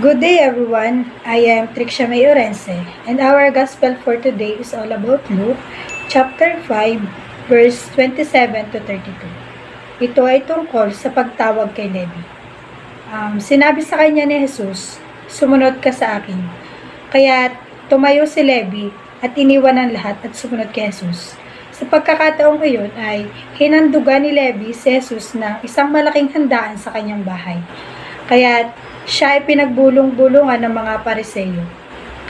Good day everyone, I am Trixia May Orense and our gospel for today is all about Luke chapter 5 verse 27 to 32. Ito ay tungkol sa pagtawag kay Levi. Sinabi sa kanya ni Jesus, "Sumunod ka sa akin." Kaya tumayo si Levi at iniwan ang lahat at sumunod kay Jesus. Sa pagkakataong iyon ay hinandugan ni Levi si Jesus ng isang malaking handaan sa kanyang bahay. Kaya siya ay pinagbulong-bulungan ng mga Pariseo.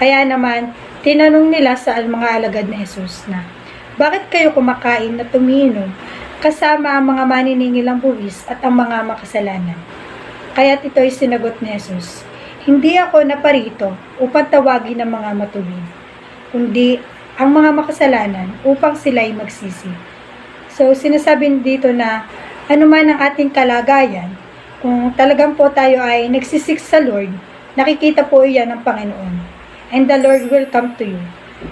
Kaya naman, tinanong nila sa mga alagad ni Jesus na, "Bakit kayo kumakain at umiinom kasama ang mga maniningil ng buwis at ang mga makasalanan?" Kaya't ito ay sinagot ni Jesus, "Hindi ako naparito upang tawagin ang mga matuwid, kundi ang mga makasalanan upang sila'y magsisi." So, sinasabi dito na anuman ang ating kalagayan, kung talagang po tayo ay nagsisik sa Lord, nakikita po iyan ng Panginoon. And the Lord will come to you.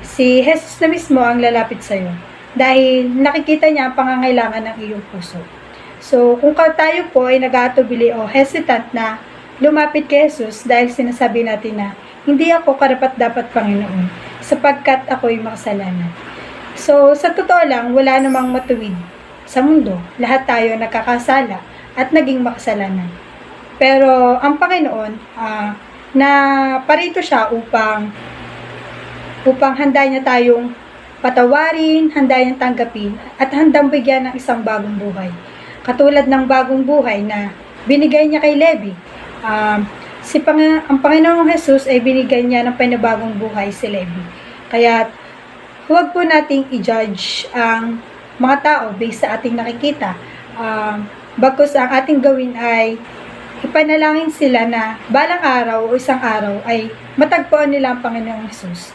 Si Jesus na mismo ang lalapit sa iyo dahil nakikita niya ang pangangailangan ng iyong puso. So, kung tayo po ay nag-aatubili o hesitant na lumapit kay Jesus dahil sinasabi natin na, "Hindi ako karapat-dapat Panginoon, sapagkat ako'y makasalanan." So, sa totoo lang, wala namang matuwid sa mundo. Lahat tayo nakakasala at naging makasalanan. Pero ang Panginoon, na parito siya upang handa niya tayong patawarin, handa niyang tanggapin, at handang bigyan ng isang bagong buhay. Katulad ng bagong buhay na binigay niya kay Levi. Ang Panginoong Jesus ay binigay niya ng panibagong buhay si Levi. Kaya huwag po nating i-judge ang mga tao based sa ating nakikita. Bagkus ang ating gawin ay ipanalangin sila na balang araw o isang araw ay matagpuan nila ang Panginoong Jesus.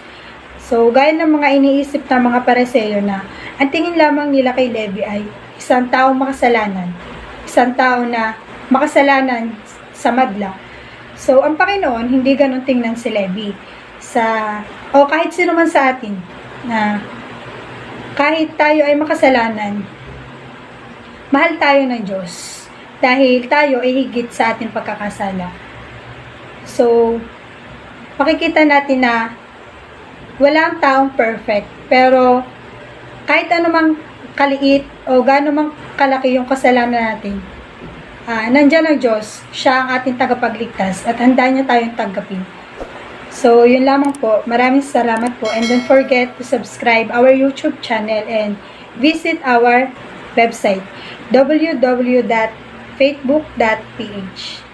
So, gaya ng mga iniisip ng mga Pariseo na ang tingin lamang nila kay Levi ay isang taong makasalanan, isang tao na makasalanan sa madla. So, ang Panginoon, hindi ganun tingnan si Levi. O kahit sino man sa atin, na kahit tayo ay makasalanan, mahal tayo ng Diyos dahil tayo ay higit sa ating pagkakasala. So, makikita natin na walang taong perfect, pero kahit anumang kaliit o gaano mang kalaki yung kasalanan natin, nandyan ang Diyos, siya ang ating tagapagligtas at handa niya tayong tanggapin. So, yun lamang po. Maraming salamat po, and don't forget to subscribe our YouTube channel and visit our website www.facebook.ph.